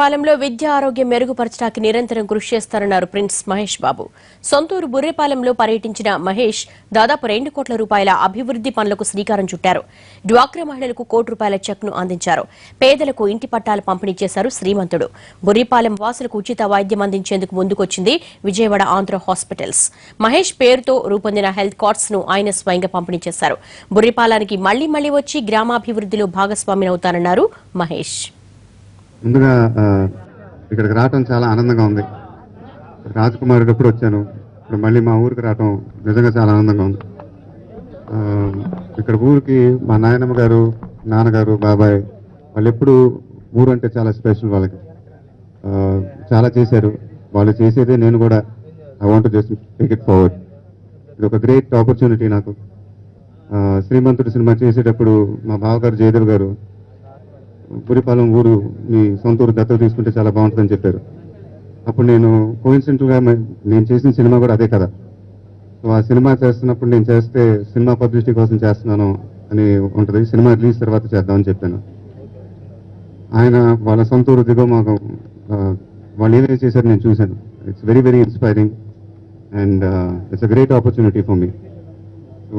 పాలెంలో విద్య ఆరోగ్యం మెరుగుపరచడానికి నిరంతరం కృషి చేస్తారన్నారు ప్రిన్స్ మహేష్ బాబు. సొంతూరు బుర్రేపాలెంలో పర్యటించిన మహేష్ దాదాపు 2 కోట్ల రూపాయల అభివృద్ది పనులకు శ్రీకారం చుట్టారు. డ్వాక్రా మహిళలకు ₹1 చెక్ను అందించారు. పేదలకు ఇంటి పట్టాలు పంపిణీ చేశారు శ్రీమంతుడు. బుర్రేపాలెం వాసులకు ఉచిత వైద్యం అందించేందుకు ముందుకొచ్చింది విజయవాడ ఆంధ్ర హాస్పిటల్స్. మహేష్ పేరుతో రూపొందిన హెల్త్ కార్డ్స్ ను ఆయన స్వయంగా పంపిణీ చేశారు. బుర్రేపాలానికి మళ్లీ వచ్చి గ్రామాభివృద్దిలో భాగస్వామినవుతానన్నారు మహేష్. ముందుగా ఇక్కడికి రావటం చాలా ఆనందంగా ఉంది. రాజకుమారుడు ఎప్పుడు వచ్చాను, ఇప్పుడు మళ్ళీ మా ఊరికి రావటం నిజంగా చాలా ఆనందంగా ఉంది. ఇక్కడ ఊరికి మా నాయనమ్మ గారు, నాన్నగారు, బాబాయ్ వాళ్ళు ఎప్పుడు ఊరు అంటే చాలా స్పెషల్. వాళ్ళకి చాలా చేశారు. వాళ్ళు చేసేదే నేను కూడా I want just take it forward. ఇది ఒక గ్రేట్ ఆపర్చునిటీ నాకు. శ్రీమంతుడు సినిమా చేసేటప్పుడు మా బావగారు జయదేవ్ గారు బుర్రేపాలెం ఊరు మీ సొంత ఊరు దత్తత తీసుకుంటే చాలా బాగుంటుందని చెప్పారు. అప్పుడు నేను కోయిన్సిడెంటల్గా నేను చేసిన సినిమా కూడా అదే కదా. సో ఆ సినిమా చేస్తున్నప్పుడు నేను చేస్తే సినిమా పబ్లిసిటీ కోసం చేస్తున్నాను అని ఉంటుంది. సినిమా రిలీజ్ తర్వాత చేద్దామని చెప్పాను. ఆయన వాళ్ళ సొంత ఊరు దిగో మాకు వాళ్ళు ఏమేమి చేశారు నేను చూశాను. It's very very inspiring and it's a great opportunity for me. So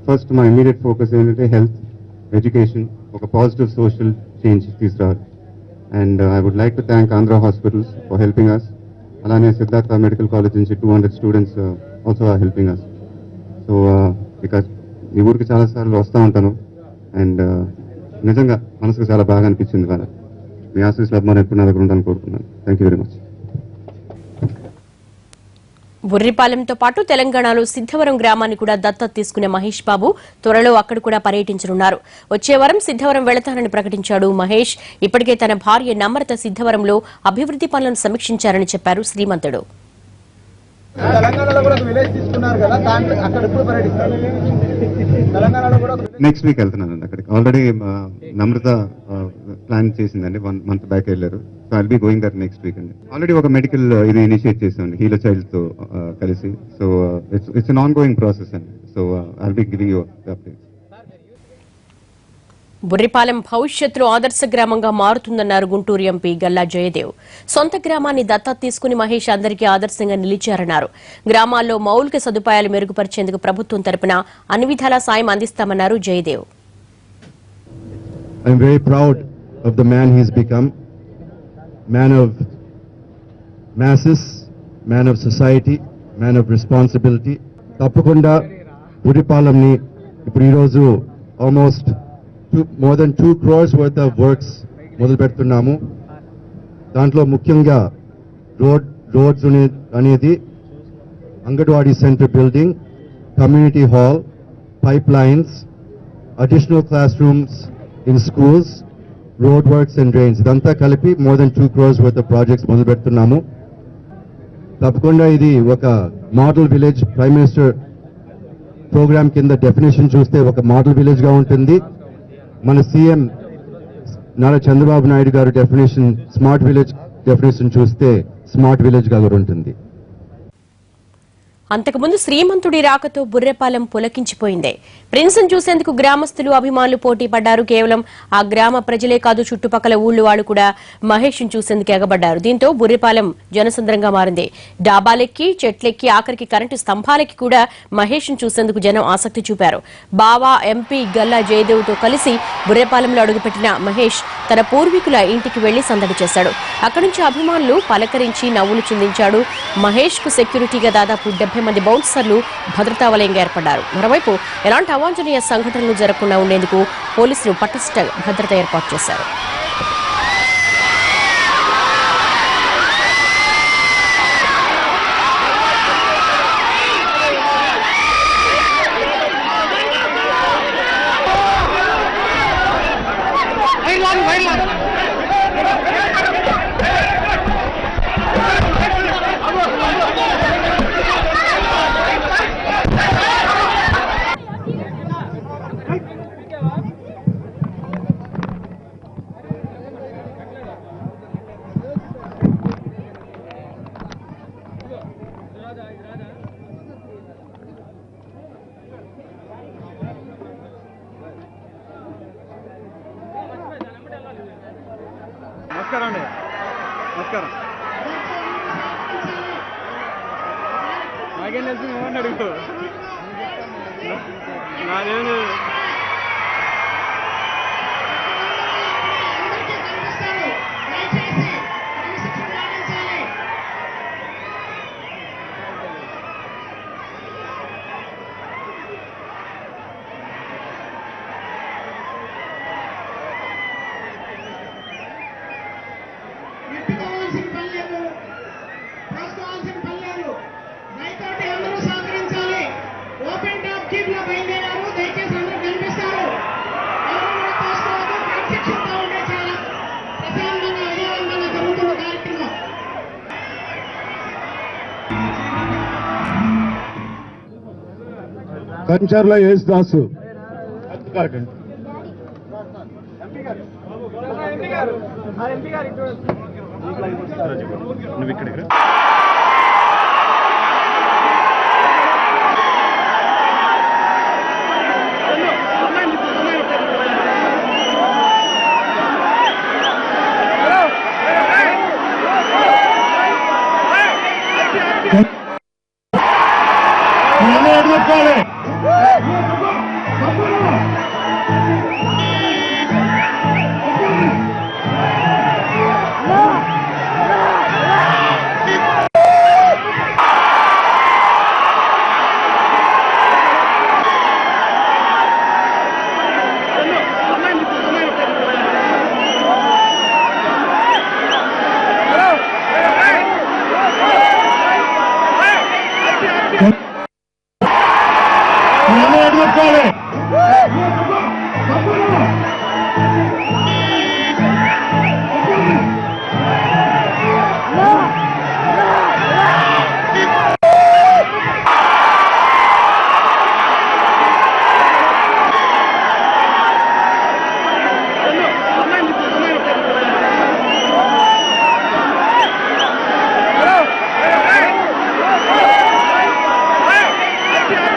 first మా ఇమీడియట్ ఫోకస్ ఏంటంటే హెల్త్, ఎడ్యుకేషన్, ఒక పాజిటివ్ సోషల్ చేంజ్ తీసుకురావాలి. And I would like to thank Andhra hospitals for helping us. అలానే సిద్ధార్థ మెడికల్ కాలేజ్ నుంచి 200 students also are helping us. So ఇక ఈ ఊరికి చాలాసార్లు వస్తూ ఉంటాను అండ్ నిజంగా మనసుకు చాలా బాగా అనిపించింది. వాళ్ళ మీ ఆశీస్సులు అభిమానం ఎప్పుడు నా దగ్గర ఉండాలని కోరుకున్నాను. Thank you very much. బుర్రిపాలెంతో పాటు తెలంగాణలో సిద్ధవరం గ్రామాన్ని కూడా దత్తత తీసుకునే మహేష్ బాబు త్వరలో అక్కడ కూడా పర్యటించనున్నారు. వచ్చే వారం సిద్ధవరం వెళతానని ప్రకటించాడు మహేష్. ఇప్పటికే తన భార్య నమ్రత సిద్ధవరంలో అభివృద్ది పనులను సమీక్షించారని చెప్పారు శ్రీమంతుడు. నెక్స్ట్ వీక్ వెళ్తున్నానండి అక్కడికి. ఆల్రెడీ నమ్రత ప్లాన్ చేసిందండి, 1 month బ్యాక్ వెళ్ళారు. So I'll be going that next week అండి. ఆల్రెడీ ఒక మెడికల్ ఇది ఇనిషియేట్ చేసామండి హీలో చైల్డ్ తో కలిసి. So it's an on going process అండి. So I'll be giving you updates. Burripalem భవిష్యత్తులో ఆదర్శ గ్రామంగా మారుతుందన్నారు గుంటూరు ఎంపీ గల్లా జయదేవ్. సొంత గ్రామాన్ని దత్తత తీసుకుని మహేష్ అందరికీ ఆదర్శంగా నిలిచారన్నారు. గ్రామాల్లో మౌలిక సదుపాయాలు మెరుగుపరిచేందుకు ప్రభుత్వం తరపున అన్ని విధాలా సాయం అందిస్తామన్నారు Jayadev. I'm very proud of the man he's become. Man of masses, man of society, man of responsibility. తప్పకుండా బుర్రిపాలెంని ఇప్పుడు ఈరోజు almost more than 2 crores worth of works మొదలు పెడుతున్నాము. దాంట్లో ముఖ్యంగా రోడ్స్ అనేది anganwadi centre building, community hall, pipelines, additional classrooms in schools, road works and drains ఇదంతా కలిపి more than 2 crores worth of projects మొదలు పెడుతున్నాము. తప్పకుండా ఇది ఒక model village, prime minister programme కింద డెఫినేషన్ చూస్తే ఒక మోడల్ విలేజ్ గా ఉంటుంది. మన సీఎం నారా చంద్రబాబు నాయుడు గారు డెఫినేషన్, స్మార్ట్ విలేజ్ డెఫినేషన్ చూస్తే స్మార్ట్ విలేజ్ గా కూడా ఉంటుంది. అంతకుముందు శ్రీమంతుడి రాకతో బుర్రెపాలెం పులకించిపోయిందే. ప్రిన్స్ను చూసేందుకు గ్రామస్తులు, అభిమానులు పోటీ పడ్డారు. కేవలం ఆ గ్రామ ప్రజలే కాదు, చుట్టుపక్కల ఊళ్లు వాళ్లు కూడా మహేష్ను చూసేందుకు ఎగబడ్డారు. దీంతో బుర్రెపాలెం జనసంద్రంగా మారింది. డాబాలెక్కి, చెట్లెక్కి, ఆఖరికి కరెంటు స్తంభాలకి కూడా మహేష్ను చూసేందుకు జనం ఆసక్తి చూపారు. బావా ఎంపీ గల్లా జయదేవ్ తో కలిసి బుర్రెపాలెంలో అడుగుపెట్టిన మహేష్ తన పూర్వీకుల ఇంటికి వెళ్లి సందడి చేశాడు. అక్కడి నుంచి అభిమానులు పలకరించి నవ్వులు చిందించాడు. మహేష్ కు సెక్యూరిటీగా దాదాపు 70 మంది బౌన్సర్లు భద్రతా వలయంగా ఏర్పడ్డారు. మరోవైపు ఎలాంటి అవాంఛనీయ సంఘటనలు జరగకుండా ఉండేందుకు పోలీసులు పటిష్ట భద్రత ఏర్పాటు చేశారు. నమస్కారం. నాకేం తెలుసు, ఏమన్నా అడుగు. నాదేం లేదు. ఎత్తుకోవాల్సిన పని లేదు, రాసుకోవాల్సిన పని లేదు. దయతోటి అందరూ సహకరించాలి. ఓపెన్ టాప్ జీప్ లో బయలుదేరారు, దయచేసి అందరూ కనిపిస్తారు. ఎవరు కూడా తోసుకోవద్దు. క్రమశిక్షణతో ఉంటే చాలా ప్రశాంతంగా విజయవంతంగా జరుగుతున్న కార్యక్రమం. కంచర్ల యేసుదాసు నువ్వు ఇక్కడ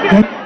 Good.